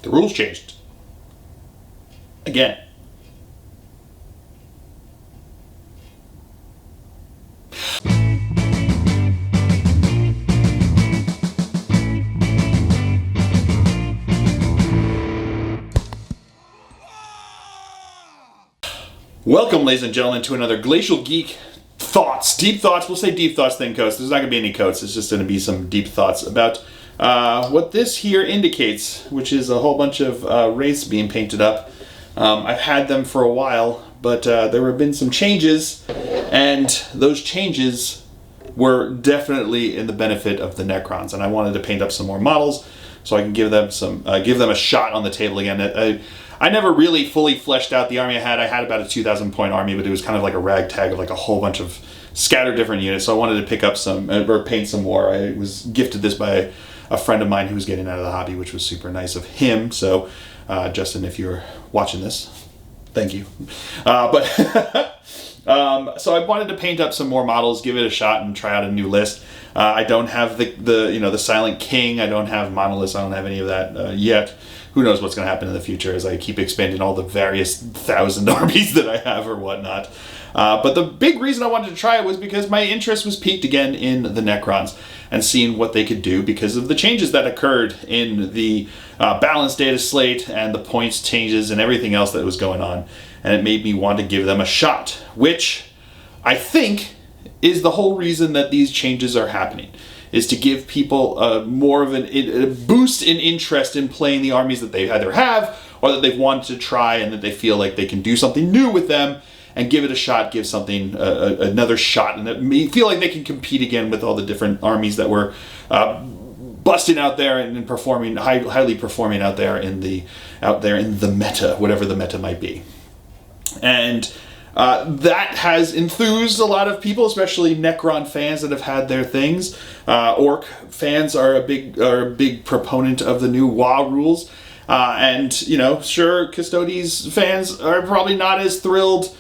The rules changed. Again. Welcome, ladies and gentlemen, to another Glacial Geek thoughts. Deep thoughts. We'll say deep thoughts then, coats. There's not going to be any coats. It's just going to be some deep thoughts about what this here indicates, which is a whole bunch of wraiths being painted up. I've had them for a while, but there have been some changes, and those changes were definitely in the benefit of the Necrons, and I wanted to paint up some more models so I can give them a shot on the table again. I never really fully fleshed out the army I had. I had about a 2,000 point army, but it was kind of like a ragtag of like a whole bunch of scattered different units. So I wanted to pick up some, or paint some more. I was gifted this by a friend of mine who was getting out of the hobby, which was super nice of him. So Justin, if you're watching this, thank you. So I wanted to paint up some more models, give it a shot, and try out a new list. I don't have the Silent King. I don't have Monoliths. I don't have any of that yet. Who knows what's going to happen in the future as I keep expanding all the various 1,000 armies that I have or whatnot. But the big reason I wanted to try it was because my interest was piqued again in the Necrons and seeing what they could do because of the changes that occurred in the Balance Dataslate and the points changes and everything else that was going on. And it made me want to give them a shot, which I think is the whole reason that these changes are happening, is to give people more of a boost in interest in playing the armies that they either have or that they've wanted to try and that they feel like they can do something new with them and give it a shot, give something another shot, and that feel like they can compete again with all the different armies that were busting out there and performing, highly performing out there in the meta, whatever the meta might be. And that has enthused a lot of people, especially Necron fans that have had their things. Orc fans are a big proponent of the new WoW rules, and sure, Custodes fans are probably not as thrilled.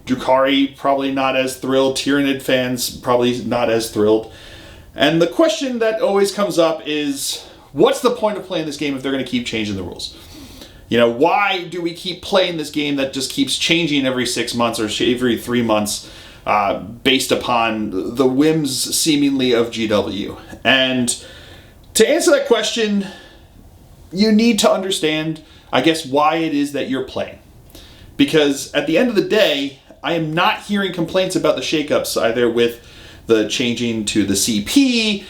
Drukhari probably not as thrilled. Tyranid fans probably not as thrilled. And the question that always comes up is, what's the point of playing this game if they're going to keep changing the rules? Why do we keep playing this game that just keeps changing every 6 months or every 3 months based upon the whims, seemingly, of GW? And to answer that question, you need to understand, I guess, why it is that you're playing. Because at the end of the day, I am not hearing complaints about the shakeups, either with the changing to the CP,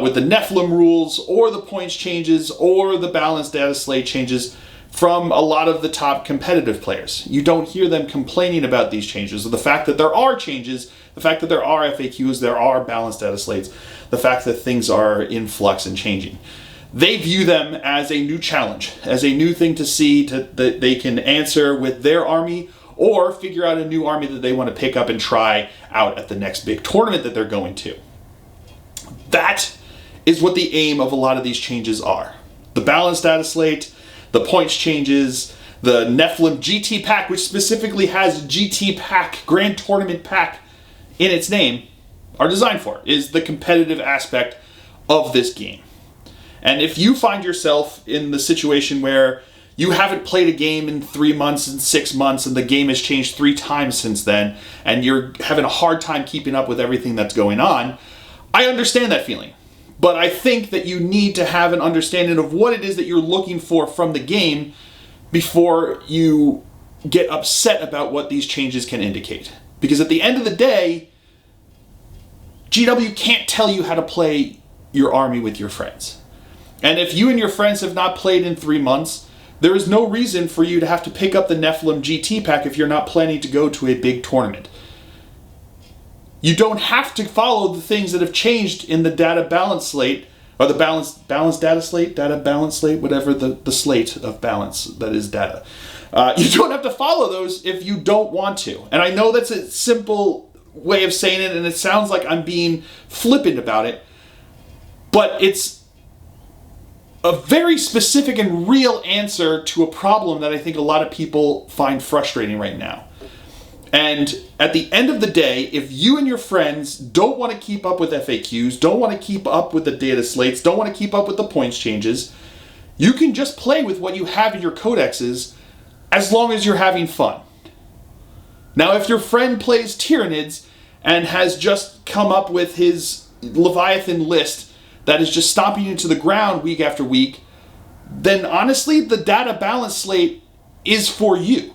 with the Nephilim rules, or the points changes, or the Balance Dataslate changes, from a lot of the top competitive players. You don't hear them complaining about these changes, or the fact that there are changes, the fact that there are FAQs, there are balanced data slates, the fact that things are in flux and changing. They view them as a new challenge, as a new thing to see that they can answer with their army, or figure out a new army that they want to pick up and try out at the next big tournament that they're going to. That is what the aim of a lot of these changes are. The balanced data slate, the points changes, the Nephilim GT pack, which specifically has GT pack, Grand Tournament pack, in its name, are designed for, is the competitive aspect of this game. And if you find yourself in the situation where you haven't played a game in 3 months and 6 months and the game has changed 3 times since then, and you're having a hard time keeping up with everything that's going on, I understand that feeling. But I think that you need to have an understanding of what it is that you're looking for from the game before you get upset about what these changes can indicate. Because at the end of the day, GW can't tell you how to play your army with your friends. And if you and your friends have not played in 3 months, there is no reason for you to have to pick up the Nephilim GT pack if you're not planning to go to a big tournament. You don't have to follow the things that have changed in the data balance slate, or the balance data slate, data balance slate, whatever the slate of balance that is data. You don't have to follow those if you don't want to. And I know that's a simple way of saying it, and it sounds like I'm being flippant about it, but it's a very specific and real answer to a problem that I think a lot of people find frustrating right now. And at the end of the day, if you and your friends don't want to keep up with FAQs, don't want to keep up with the data slates, don't want to keep up with the points changes, You can just play with what you have in your codexes as long as you're having fun. Now, if your friend plays Tyranids and has just come up with his Leviathan list that is just stomping you to the ground week after week, then honestly, the data balance slate is for you.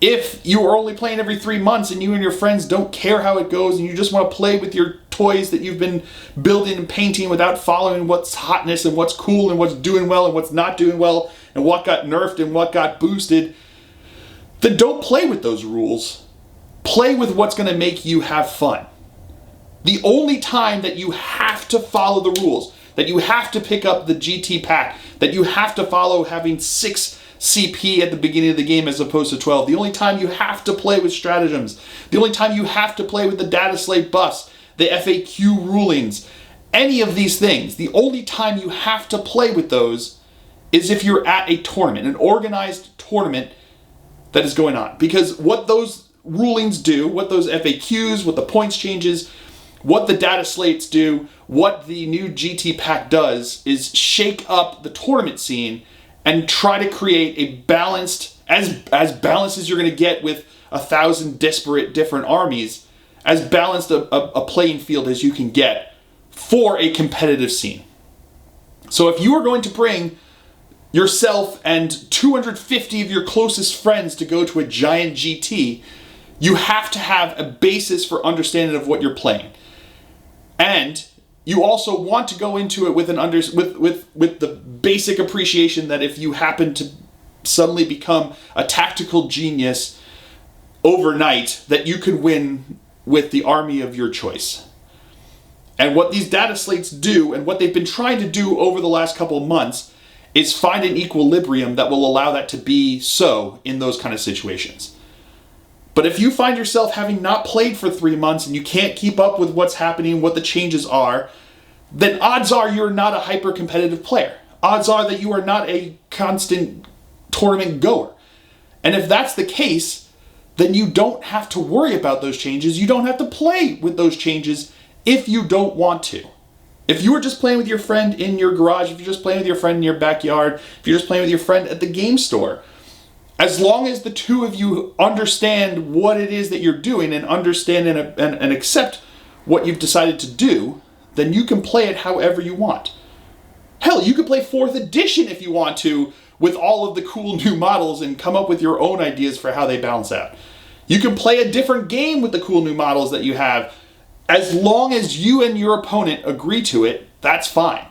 If you are only playing every 3 months and you and your friends don't care how it goes and you just want to play with your toys that you've been building and painting without following what's hotness and what's cool and what's doing well and what's not doing well and what got nerfed and what got boosted, then don't play with those rules. Play with what's going to make you have fun. The only time that you have to follow the rules, that you have to pick up the GT pack, that you have to follow having 6 CP at the beginning of the game as opposed to 12, the only time you have to play with stratagems, the only time you have to play with the Dataslate buffs, the FAQ rulings, any of these things, the only time you have to play with those is if you're at a tournament, an organized tournament that is going on. Because what those rulings do, what those FAQs, what the points changes, what the data slates do, what the new GT pack does is shake up the tournament scene and try to create a balanced, as balanced as you're going to get with 1,000 disparate different armies, as balanced a playing field as you can get for a competitive scene. So if you are going to bring yourself and 250 of your closest friends to go to a giant GT, you have to have a basis for understanding of what you're playing. And you also want to go into it with with the basic appreciation that if you happen to suddenly become a tactical genius overnight, that you could win with the army of your choice. And what these data slates do, and what they've been trying to do over the last couple of months, is find an equilibrium that will allow that to be so in those kind of situations. But if you find yourself having not played for 3 months and you can't keep up with what's happening, what the changes are, then odds are you're not a hyper-competitive player. Odds are that you are not a constant tournament goer. And if that's the case, then you don't have to worry about those changes. You don't have to play with those changes if you don't want to. If you were just playing with your friend in your garage, if you're just playing with your friend in your backyard, if you're just playing with your friend at the game store, as long as the two of you understand what it is that you're doing and understand and accept what you've decided to do, then you can play it however you want. Hell, you could play 4th edition if you want to with all of the cool new models and come up with your own ideas for how they balance out. You can play a different game with the cool new models that you have. As long as you and your opponent agree to it, that's fine.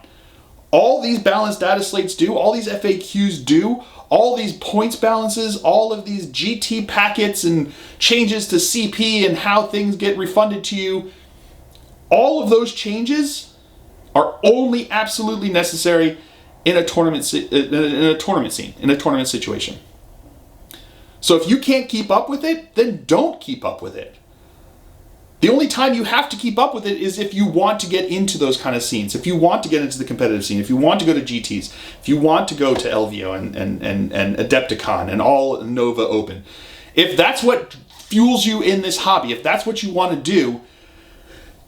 All these balanced data slates do, all these FAQs do, all these points balances, all of these GT packets and changes to CP and how things get refunded to you, all of those changes are only absolutely necessary in a tournament scene, in a tournament situation. So if you can't keep up with it, then don't keep up with it. The only time you have to keep up with it is if you want to get into those kind of scenes, if you want to get into the competitive scene, if you want to go to GTs, if you want to go to LVO and Adepticon and all Nova Open. If that's what fuels you in this hobby, if that's what you want to do,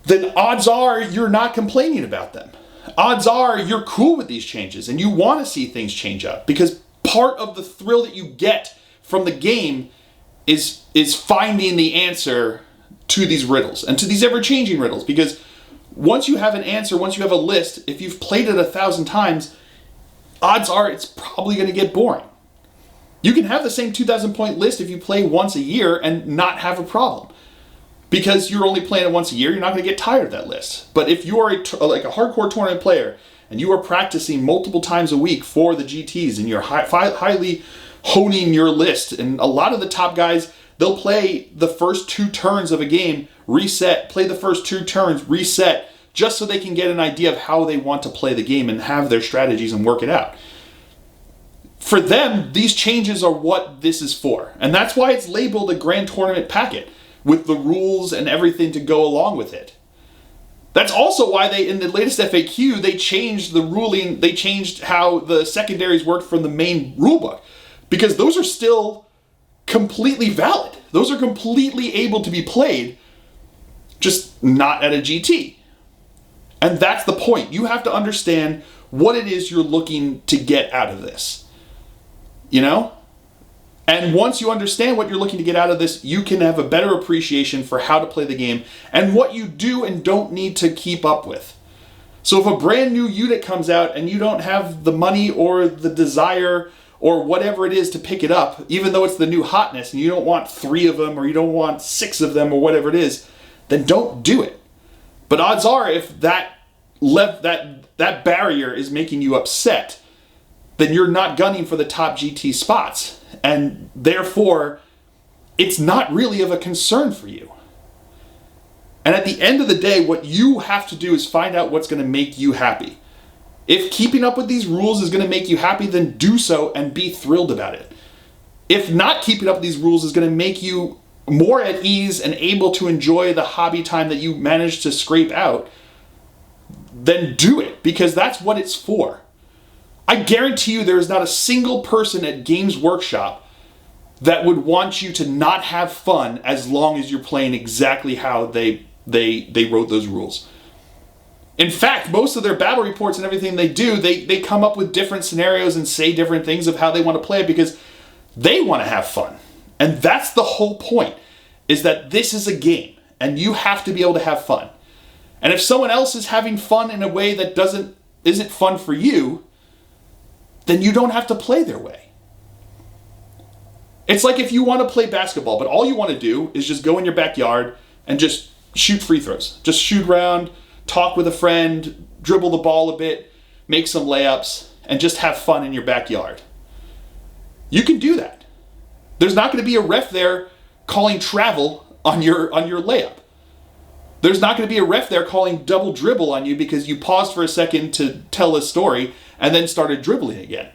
then odds are you're not complaining about them. Odds are you're cool with these changes and you want to see things change up, because part of the thrill that you get from the game is finding the answer to these riddles and to these ever-changing riddles. Because once you have an answer, once you have a list, if you've played it 1,000 times, odds are it's probably going to get boring. You can have the same 2,000 point list if you play once a year and not have a problem. Because you're only playing it once a year, you're not going to get tired of that list. But if you are like a hardcore tournament player and you are practicing multiple times a week for the GTs and you're highly honing your list, and a lot of the top guys, they'll play the first 2 turns of a game, reset, play the first 2 turns, reset, just so they can get an idea of how they want to play the game and have their strategies and work it out. For them, these changes are what this is for. And that's why it's labeled a Grand Tournament packet, with the rules and everything to go along with it. That's also why they, in the latest FAQ, they changed the ruling, they changed how the secondaries worked from the main rulebook. Because those are still completely valid. Those are completely able to be played, just not at a GT. And that's the point. You have to understand what it is you're looking to get out of this. You know? And once you understand what you're looking to get out of this, you can have a better appreciation for how to play the game and what you do and don't need to keep up with. So if a brand new unit comes out and you don't have the money or the desire or whatever it is to pick it up, even though it's the new hotness and you don't want 3 of them or you don't want 6 of them or whatever it is, then don't do it. But odds are if that barrier is making you upset, then you're not gunning for the top GT spots. And therefore, it's not really of a concern for you. And at the end of the day, what you have to do is find out what's going to make you happy. If keeping up with these rules is going to make you happy, then do so and be thrilled about it. If not keeping up with these rules is going to make you more at ease and able to enjoy the hobby time that you managed to scrape out, then do it, because that's what it's for. I guarantee you there is not a single person at Games Workshop that would want you to not have fun as long as you're playing exactly how they wrote those rules. In fact, most of their battle reports and everything they do, they come up with different scenarios and say different things of how they want to play it because they want to have fun. And that's the whole point, is that this is a game and you have to be able to have fun. And if someone else is having fun in a way that isn't fun for you, then you don't have to play their way. It's like if you want to play basketball, but all you want to do is just go in your backyard and just shoot free throws. Just shoot around, talk with a friend, dribble the ball a bit, make some layups, and just have fun in your backyard. You can do that. There's not going to be a ref there calling travel on your layup. There's not going to be a ref there calling double dribble on you because you paused for a second to tell a story and then started dribbling again.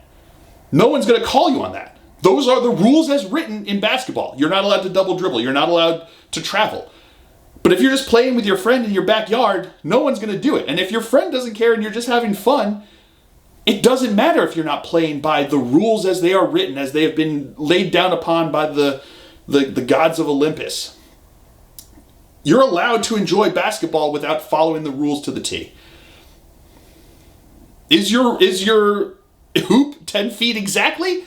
No one's going to call you on that. Those are the rules as written in basketball. You're not allowed to double dribble. You're not allowed to travel. But if you're just playing with your friend in your backyard, no one's going to do it. And if your friend doesn't care and you're just having fun, it doesn't matter if you're not playing by the rules as they are written, as they have been laid down upon by the gods of Olympus. You're allowed to enjoy basketball without following the rules to the T. Is your hoop 10 feet exactly?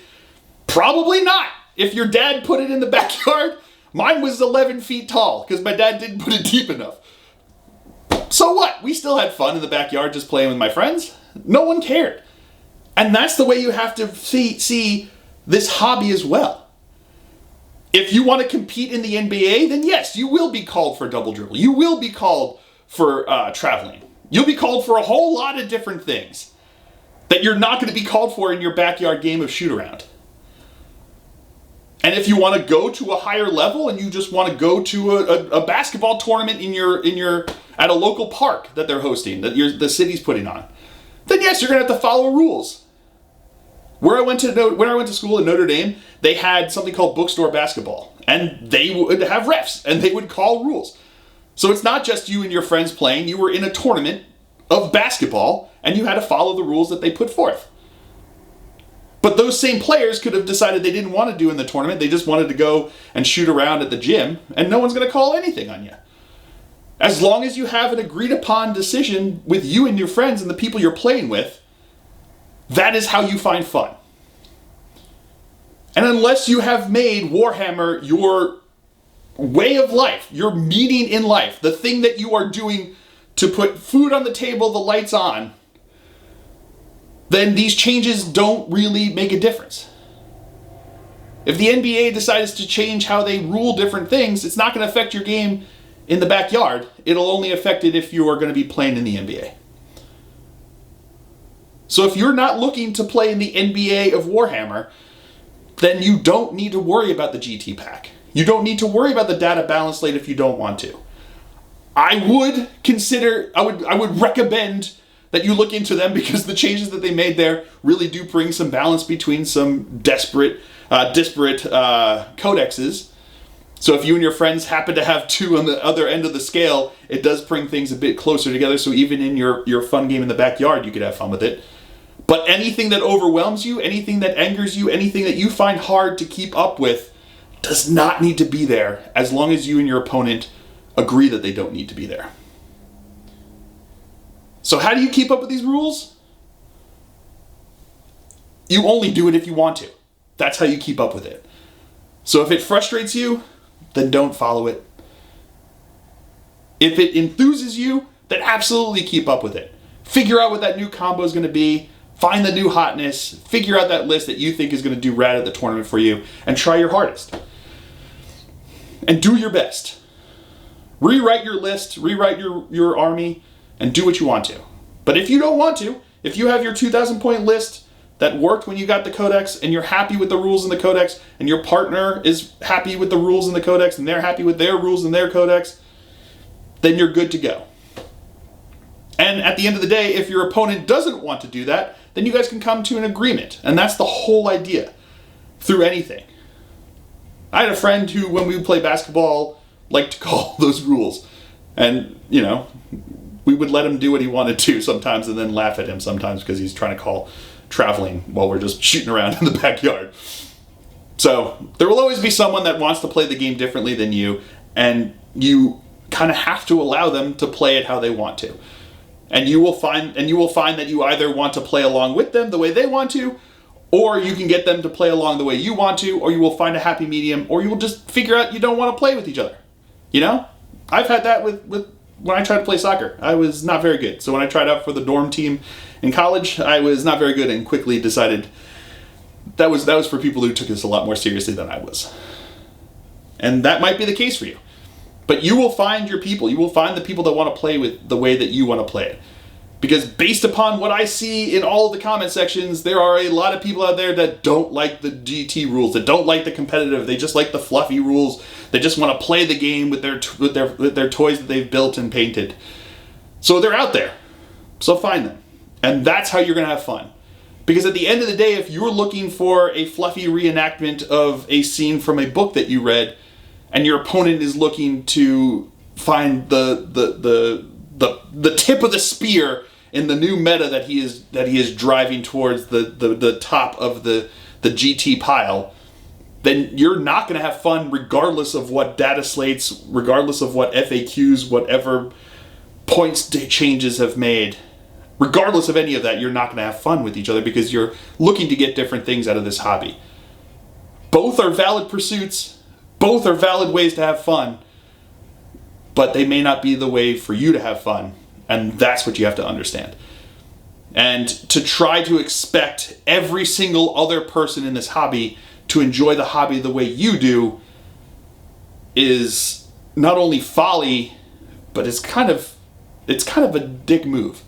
Probably not. If your dad put it in the backyard, mine was 11 feet tall because my dad didn't put it deep enough. So what? We still had fun in the backyard just playing with my friends. No one cared. And that's the way you have to see this hobby as well. If you want to compete in the NBA, then yes, you will be called for double dribble. You will be called for traveling. You'll be called for a whole lot of different things that you're not going to be called for in your backyard game of shoot around. And if you want to go to a higher level and you just want to go to a basketball tournament at a local park that they're hosting, that the city's putting on, then yes, you're going to have to follow rules. When I went to school in Notre Dame, they had something called bookstore basketball, and they would have refs, and they would call rules. So it's not just you and your friends playing. You were in a tournament of basketball, and you had to follow the rules that they put forth. But those same players could have decided they didn't want to do in the tournament. They just wanted to go and shoot around at the gym, and no one's going to call anything on you. As long as you have an agreed upon decision with you and your friends and the people you're playing with, that is how you find fun. And unless you have made Warhammer your way of life, your meaning in life, the thing that you are doing to put food on the table, the lights on, then these changes don't really make a difference. If the NBA decides to change how they rule different things, it's not going to affect your game in the backyard. It'll only affect it if you are going to be playing in the NBA. So if you're not looking to play in the NBA of Warhammer, then you don't need to worry about the GT pack. You don't need to worry about the data balance slate if you don't want to. I would recommend that you look into them because the changes that they made there really do bring some balance between some disparate codexes. So if you and your friends happen to have two on the other end of the scale, it does bring things a bit closer together. So even in your fun game in the backyard, you could have fun with it. But anything that overwhelms you, anything that angers you, anything that you find hard to keep up with does not need to be there as long as you and your opponent agree that they don't need to be there. So how do you keep up with these rules? You only do it if you want to. That's how you keep up with it. So if it frustrates you, then don't follow it. If it enthuses you, then absolutely keep up with it. Figure out what that new combo is going to be. Find the new hotness. Figure out that list that you think is going to do rad at the tournament for you. And try your hardest. And do your best. Rewrite your list. Rewrite your army. And do what you want to. But if you don't want to, if you have your 2,000 point list that worked when you got the codex, and you're happy with the rules in the codex, and your partner is happy with the rules in the codex, and they're happy with their rules in their codex, then you're good to go. And at the end of the day, if your opponent doesn't want to do that, then you guys can come to an agreement. And that's the whole idea through anything. I had a friend who, when we would play basketball, liked to call those rules. And, you know, we would let him do what he wanted to sometimes and then laugh at him sometimes because he's trying to call traveling while we're just shooting around in the backyard. So there will always be someone that wants to play the game differently than you, and you kind of have to allow them to play it how they want to. And you will find that you either want to play along with them the way they want to, or you can get them to play along the way you want to, or you will find a happy medium, or you will just figure out you don't want to play with each other. You know? I've had that with when I tried to play soccer. I was not very good. So when I tried out for the dorm team in college, I was not very good and quickly decided that was for people who took this a lot more seriously than I was. And that might be the case for you. But you will find your people. You will find the people that want to play with the way that you want to play it. Because based upon what I see in all of the comment sections, there are a lot of people out there that don't like the GT rules, that don't like the competitive. They just like the fluffy rules. They just want to play the game with their toys that they've built and painted. So they're out there. So find them. And that's how you're going to have fun. Because at the end of the day, if you're looking for a fluffy reenactment of a scene from a book that you read, and your opponent is looking to find the tip of the spear in the new meta that he is driving towards the top of the GT pile, then you're not going to have fun regardless of what data slates, regardless of what FAQs, whatever points changes have made. Regardless of any of that, you're not going to have fun with each other because you're looking to get different things out of this hobby. Both are valid pursuits. Both are valid ways to have fun. But they may not be the way for you to have fun. And that's what you have to understand. And to try to expect every single other person in this hobby to enjoy the hobby the way you do is not only folly, but it's kind of a dick move.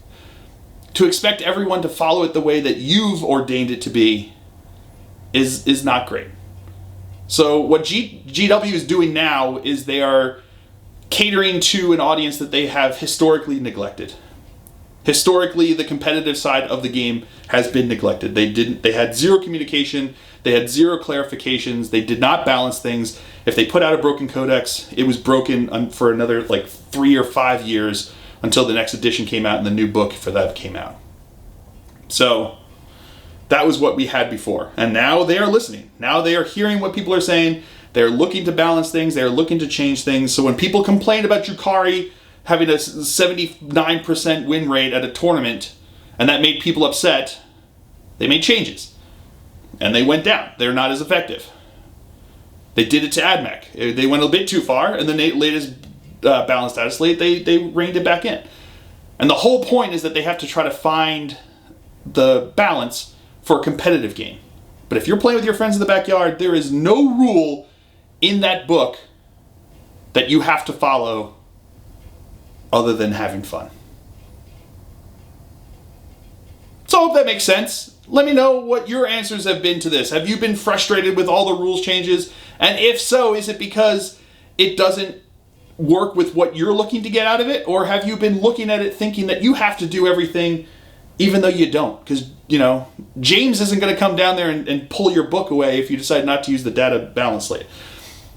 To expect everyone to follow it the way that you've ordained it to be is not great. So what GW is doing now is they are catering to an audience that they have historically neglected. Historically, the competitive side of the game has been neglected. They had zero communication, they had zero clarifications, they did not balance things. If they put out a broken codex, it was broken for another 3 or 5 years until the next edition came out and the new book for that came out. So that was what we had before. And now they are listening. Now they are hearing what people are saying. They're looking to balance things. They're looking to change things. So when people complain about Drukhari having a 79% win rate at a tournament, and that made people upset, they made changes. And they went down. They're not as effective. They did it to AdMech. They went a bit too far, and the latest Balance Dataslate, they reined it back in. And the whole point is that they have to try to find the balance for a competitive game. But if you're playing with your friends in the backyard, there is no rule in that book that you have to follow other than having fun. So I hope that makes sense. Let me know what your answers have been to this. Have you been frustrated with all the rules changes? And if so, is it because it doesn't work with what you're looking to get out of it? Or have you been looking at it thinking that you have to do everything even though you don't? Because, James isn't going to come down there and pull your book away if you decide not to use the data balance slate.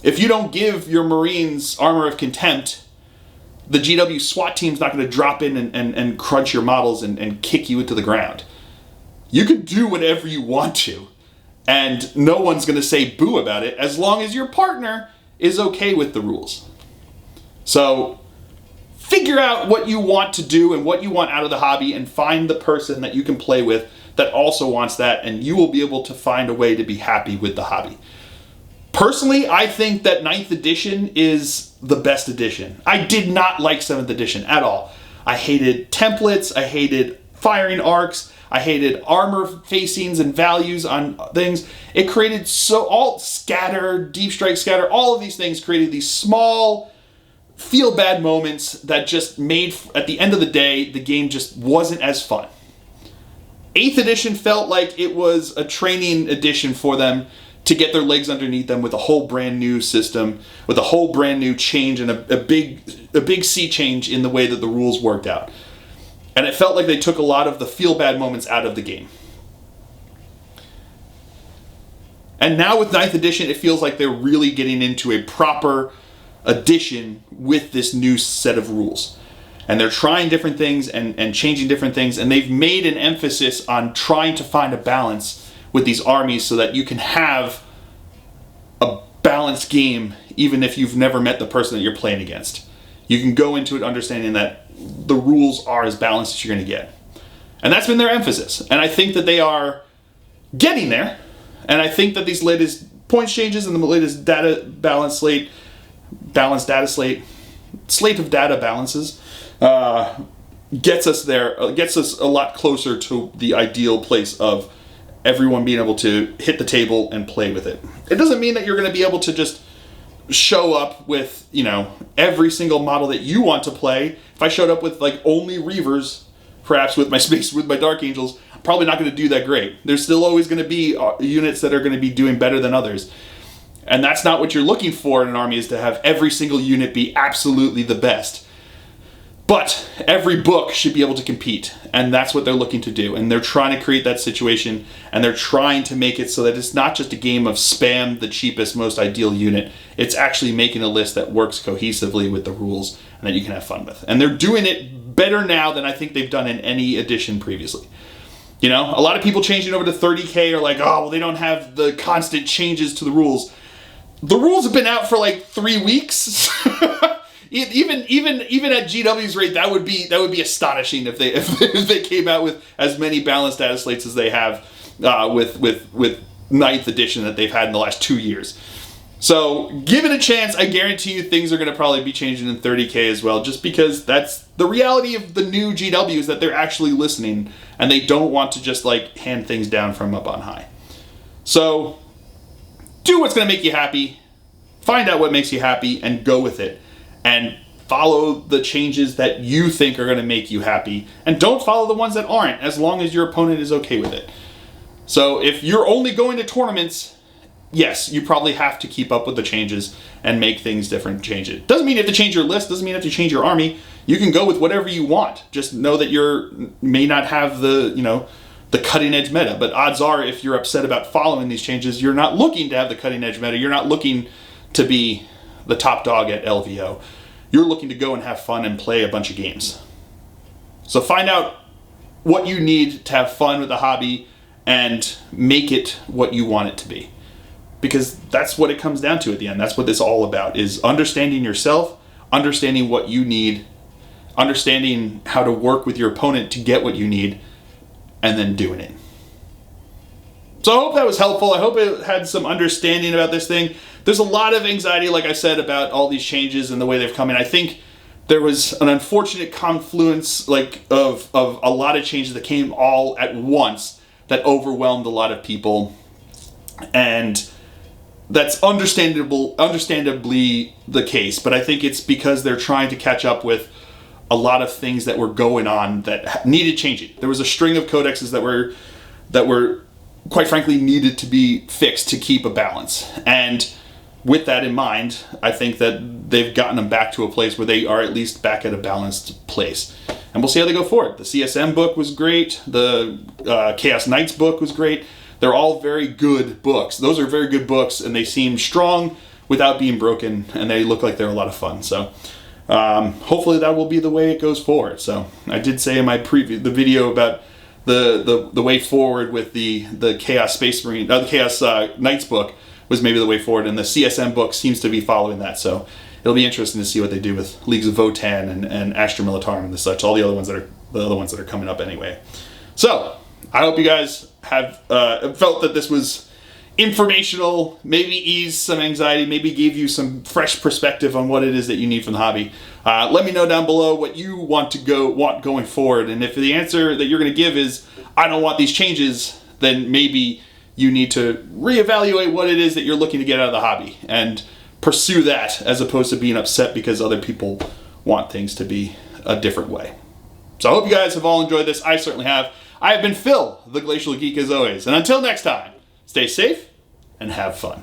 If you don't give your Marines Armor of Contempt, the GW SWAT team's not going to drop in and crunch your models and kick you into the ground. You can do whatever you want to, and no one's going to say boo about it as long as your partner is okay with the rules. So figure out what you want to do and what you want out of the hobby, and find the person that you can play with that also wants that, and you will be able to find a way to be happy with the hobby. Personally, I think that 9th edition is the best edition. I did not like 7th edition at all. I hated templates, I hated firing arcs, I hated armor facings and values on things. It created all scatter, deep strike scatter, all of these things created these small feel bad moments that just made, at the end of the day, the game just wasn't as fun. 8th edition felt like it was a training edition for them to get their legs underneath them with a whole brand new system, with a whole brand new change and a big sea change in the way that the rules worked out. And it felt like they took a lot of the feel bad moments out of the game. And now with 9th edition, it feels like they're really getting into a proper edition with this new set of rules. And they're trying different things and changing different things, and they've made an emphasis on trying to find a balance with these armies so that you can have a balanced game even if you've never met the person that you're playing against. You can go into it understanding that the rules are as balanced as you're going to get. And that's been their emphasis. And I think that they are getting there. And I think that these latest points changes and the latest balance data slate of data balances gets us there, gets us a lot closer to the ideal place of everyone being able to hit the table and play with it. It doesn't mean that you're going to be able to just show up with, every single model that you want to play. If I showed up with only Reavers, perhaps with my Dark Angels, I'm probably not going to do that great. There's still always going to be units that are going to be doing better than others. And that's not what you're looking for in an army, is to have every single unit be absolutely the best. But every book should be able to compete, and that's what they're looking to do. And they're trying to create that situation, and they're trying to make it so that it's not just a game of spam the cheapest, most ideal unit. It's actually making a list that works cohesively with the rules and that you can have fun with. And they're doing it better now than I think they've done in any edition previously. A lot of people changing over to 30K are like, oh, well, they don't have the constant changes to the rules. The rules have been out for 3 weeks. Even at GW's rate, that would be astonishing if they came out with as many balanced data slates as they have with 9th edition that they've had in the last 2 years. So give it a chance. I guarantee you things are going to probably be changing in 30K as well, just because that's the reality of the new GW, is that they're actually listening and they don't want to just hand things down from up on high. So do what's going to make you happy, find out what makes you happy, and go with it. And follow the changes that you think are going to make you happy. And don't follow the ones that aren't, as long as your opponent is okay with it. So if you're only going to tournaments, yes, you probably have to keep up with the changes and make things different, change it. Doesn't mean you have to change your list, doesn't mean you have to change your army. You can go with whatever you want. Just know that you may not have the cutting edge meta. But odds are, if you're upset about following these changes, you're not looking to have the cutting edge meta. You're not looking to be the top dog at LVO. You're looking to go and have fun and play a bunch of games. So find out what you need to have fun with the hobby and make it what you want it to be. Because that's what it comes down to at the end. That's what it's all about, is understanding yourself, understanding what you need, understanding how to work with your opponent to get what you need, and then doing it. So I hope that was helpful. I hope it had some understanding about this thing. There's a lot of anxiety, like I said, about all these changes and the way they've come in. I think there was an unfortunate confluence of a lot of changes that came all at once that overwhelmed a lot of people. And that's understandably the case. But I think it's because they're trying to catch up with a lot of things that were going on that needed changing. There was a string of codexes that were quite frankly needed to be fixed to keep a balance. And with that in mind, I think that they've gotten them back to a place where they are at least back at a balanced place. And we'll see how they go forward. The CSM book was great. The Chaos Knights book was great. They're all very good books. Those are very good books, and they seem strong without being broken, and they look like they're a lot of fun. So hopefully that will be the way it goes forward. So I did say in my the video about the way forward with the Chaos Space Marine, the Chaos Knights book was maybe the way forward, and the CSM book seems to be following that. So it'll be interesting to see what they do with Leagues of Votann and Astra Militarum and such. All the other ones that are coming up anyway. So I hope you guys have felt that this was informational, maybe eased some anxiety, maybe gave you some fresh perspective on what it is that you need from the hobby. Let me know down below what you want going forward, and if the answer that you're going to give is I don't want these changes, then maybe you need to reevaluate what it is that you're looking to get out of the hobby and pursue that, as opposed to being upset because other people want things to be a different way. So I hope you guys have all enjoyed this. I certainly have. I have been Phil, the Glacial Geek, as always, and until next time, stay safe and have fun.